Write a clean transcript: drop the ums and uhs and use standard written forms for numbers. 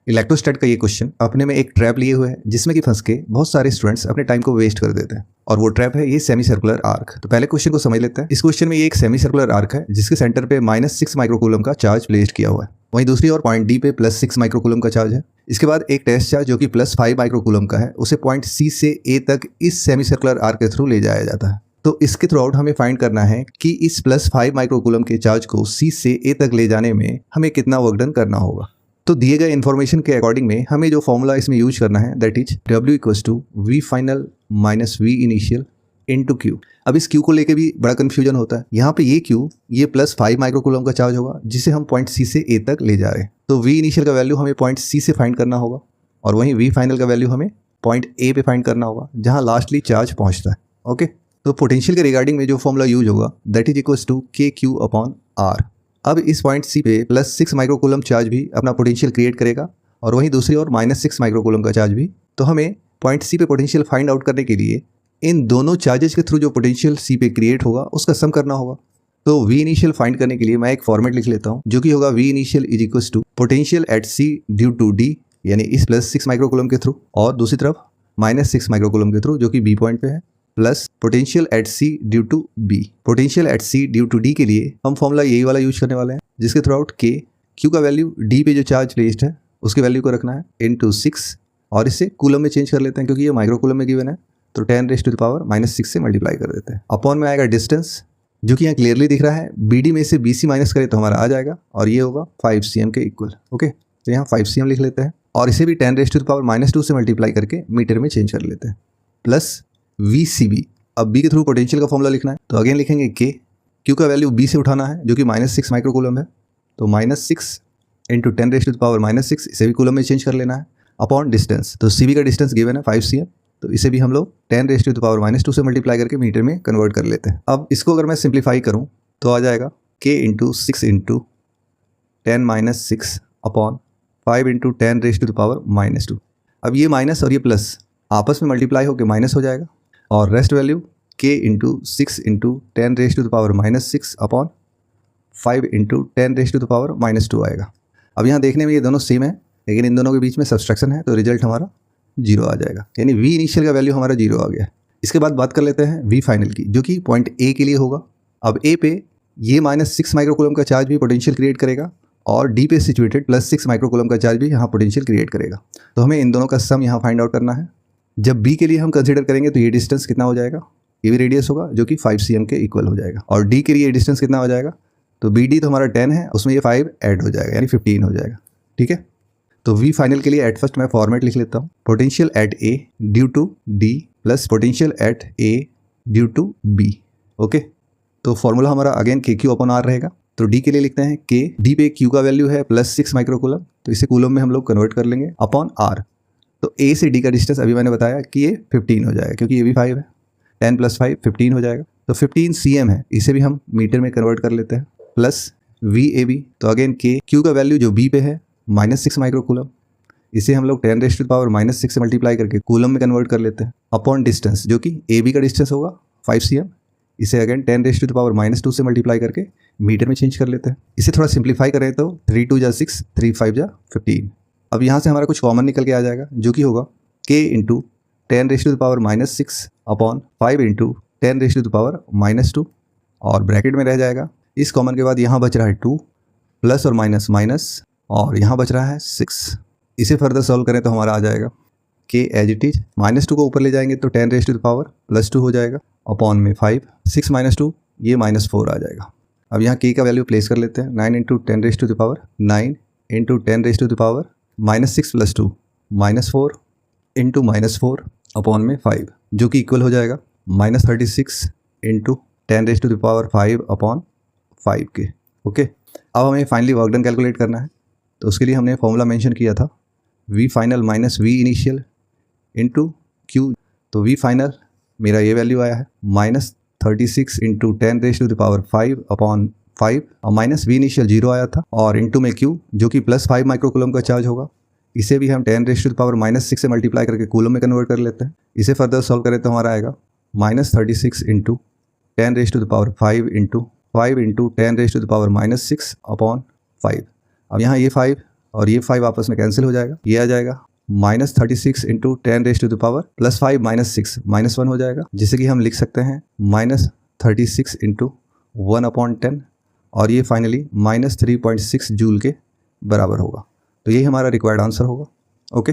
इलेक्ट्रोस्टैट का ये क्वेश्चन अपने में एक ट्रैप लिए हुए है जिसमें कि फंस के बहुत सारे स्टूडेंट्स अपने टाइम को वेस्ट कर देते हैं और वो ट्रैप है ये सेमी सर्कुलर आर्क। तो पहले क्वेश्चन को समझ लेते हैं। इस क्वेश्चन में ये एक सेमी सर्कुलर आर्क है जिसके सेंटर पे -6 माइक्रोकूलम का चार्ज प्लेस्ड किया हुआ है। वहीं दूसरी ओर पॉइंट डी पे +6 माइक्रोकूलम का चार्ज है। इसके बाद एक टेस्ट चार्ज जो कि +5 माइक्रोकूलम का है उसे पॉइंट सी से ए तक इस सेमी सर्कुलर आर्क के थ्रू ले जाया जाता है। तो इसके थ्रू आउट हमें फाइंड करना है कि इस +5 माइक्रोकूलम के चार्ज को सी से ए तक ले जाने में हमें कितना वर्क डन करना होगा। तो दिए गए इन्फॉर्मेशन के अकॉर्डिंग में हमें जो फॉर्मूला इसमें यूज करना है that is W = V final - V initial × Q। अब इस Q को लेके भी बड़ा कन्फ्यूजन होता है। यहाँ पे ये Q ये +5 माइक्रोकूलम का चार्ज होगा जिसे हम पॉइंट C से A तक ले जा रहे हैं। तो V इनिशियल का वैल्यू हमें पॉइंट C से फाइंड करना होगा और वहीं V फाइनल का वैल्यू हमें पॉइंट A पे फाइंड करना होगा जहाँ लास्टली चार्ज पहुँचता है। ओके, तो पोटेंशियल के रिगार्डिंग में जो फॉर्मूला यूज होगा दैट इज = KQ/R। अब इस पॉइंट सी पे +6 माइक्रोकूलम चार्ज भी अपना पोटेंशियल क्रिएट करेगा और वहीं दूसरी ओर -6 माइक्रोकूलम का चार्ज भी। तो हमें पॉइंट सी पे पोटेंशियल फाइंड आउट करने के लिए इन दोनों चार्जेस के थ्रू जो पोटेंशियल सी पे क्रिएट होगा उसका सम करना होगा। तो वी इनिशियल फाइंड करने के लिए मैं एक फॉर्मेट लिख लेता हूँ जो कि होगा V initial = potential at C due to D यानी इस +6 माइक्रोकूलम के थ्रू और दूसरी तरफ -6 माइक्रोकूलम के थ्रू जो कि B पॉइंट पे है plus potential at C due to B। Potential at C due to D के लिए हम फॉर्मूला यही वाला यूज करने वाले हैं जिसके थ्रू आउट Q का वैल्यू D पे जो चार्ज प्लेस्ड है उसके वैल्यू को रखना है × 6 और इसे कूलम में चेंज कर लेते हैं क्योंकि ये माइक्रोकूलम में गिवन है। तो 10⁻⁻6 से मल्टीप्लाई कर देते हैं। अपॉन में आएगा डिस्टेंस जो कि यहाँ क्लियरली दिख रहा है। BD में से BC माइनस करें तो हमारा आ जाएगा और ये होगा 5 cm के इक्वल। ओके, तो यहाँ 5 cm लिख लेते हैं और इसे भी 10⁻2 से मल्टीप्लाई करके मीटर में चेंज कर लेते हैं प्लस VCB। अब B के थ्रू पोटेंशियल का फॉर्मूला लिखना है तो अगेन लिखेंगे Q का वैल्यू B से उठाना है जो कि -6 माइक्रोकूलम है। तो -6 × 10⁻⁻6 इसे भी कूलम में चेंज कर लेना है अपॉन डिस्टेंस। तो CB का डिस्टेंस गिवन है 5 cm तो इसे भी हम लोग 10⁻2 से मल्टीप्लाई करके मीटर में कन्वर्ट कर लेते हैं। अब इसको अगर मैं सिंप्लीफाई करूं तो आ जाएगा K × 6 × 10⁻6 अपॉन 5 × 10⁻2। अब ये माइनस और ये प्लस आपस में मल्टीप्लाई होकर माइनस हो जाएगा और रेस्ट वैल्यू K × 6 × 10⁻6 अपॉन 5 × 10⁻2 आएगा। अब यहाँ देखने में ये दोनों सेम है लेकिन इन दोनों के बीच में सब्सट्रैक्शन है तो रिजल्ट हमारा 0 आ जाएगा यानी V इनिशियल का वैल्यू हमारा 0 आ गया। इसके बाद बात कर लेते हैं V फाइनल की जो कि पॉइंट A के लिए होगा। अब A पे ये -6 माइक्रोकूलम का चार्ज भी पोटेंशियल क्रिएट करेगा और D पे सिचुएटेड +6 माइक्रोकूलम का चार्ज भी यहाँ पोटेंशियल क्रिएट करेगा। तो हमें इन दोनों का सम यहाँ फाइंड आउट करना है। जब B के लिए हम कंसिडर करेंगे तो ये डिस्टेंस कितना हो जाएगा, ये भी रेडियस होगा जो कि 5 cm के इक्वल हो जाएगा और D के लिए डिस्टेंस कितना हो जाएगा, तो BD तो हमारा 10 है उसमें ये 5 ऐड हो जाएगा यानी 15 हो जाएगा। ठीक है, तो V फाइनल के लिए एट फर्स्ट मैं फॉर्मेट लिख लेता हूँ potential at A due to D plus potential at A due to B। Okay, तो फॉर्मूला हमारा अगेन KQ/R रहेगा। तो D के लिए लिखते हैं K, D पे Q का वैल्यू है +6 माइक्रोकूलम तो इसे कूलम में हम लोग कन्वर्ट कर लेंगे अपॉन R। तो A से D का डिस्टेंस अभी मैंने बताया कि ये 15 हो जाएगा क्योंकि ये भी 5 है। 10 + 5 15 हो जाएगा तो 15 cm है, इसे भी हम मीटर में कन्वर्ट कर लेते हैं प्लस VAB। तो अगेन Q का वैल्यू जो B पे है -6 माइक्रोकूलम इसे हम लोग 10⁻6 से मल्टीप्लाई करके कूलम में कन्वर्ट कर लेते हैं अपॉन डिस्टेंस जो कि AB का डिस्टेंस होगा 5 cm इसे अगेन 10⁻2 से मल्टीप्लाई करके मीटर में चेंज कर लेते हैं। इसे थोड़ा सिंप्लीफाई करें तो 3 2 = 6 3 5 = 15। अब यहाँ से हमारा कुछ कॉमन निकल के आ जाएगा जो कि होगा K × 10⁻6 अपॉन 5 × 10⁻2 और ब्रैकेट में रह जाएगा। इस कॉमन के बाद यहाँ बच रहा है 2 प्लस और माइनस माइनस और यहाँ बच रहा है 6। इसे फर्दर सॉल्व करें तो हमारा आ जाएगा K एज इट इज -2 को ऊपर ले जाएंगे तो 10⁻2 हो जाएगा अपॉन में 5 6 - 2 ये -4 आ जाएगा। अब यहाँ K का वैल्यू प्लेस कर लेते हैं 9 × 10⁻9 × 10⁻6 + 2 -4 × -4 अपॉन में 5 जो कि इक्वल हो जाएगा -36 × 10⁻5 अपॉन 5 के। ओके, अब हमें फाइनली वर्क डन कैलकुलेट करना है तो उसके लिए हमने फॉर्मूला मेंशन किया था V final - V initial × Q। तो V फाइनल मेरा ये वैल्यू आया है -36 × 10⁻5 अपॉन 5 और -V इनिशियल 0 आया था और इंटू में Q जो कि +5 माइक्रोकूलम का चार्ज होगा इसे भी हम 10⁻6 से मल्टीप्लाई करके कूलम में कन्वर्ट कर लेते हैं। इसे फर्दर सॉल्व करें तो हमारा आएगा -36 × 10⁻5 × 5 × 10⁻6 अपॉन 5। अब यहाँ ये 5 और ये 5 आपस में कैंसिल हो जाएगा। ये आ जाएगा -36 इंटू 10⁻⁻, प्लस 5 माइनस 6 -1 हो जाएगा, जिसे कि हम लिख सकते हैं -36 इंटू 1/10, और ये फाइनली -3.6 जूल के बराबर होगा। तो यही हमारा रिक्वायर्ड आंसर होगा। ओके।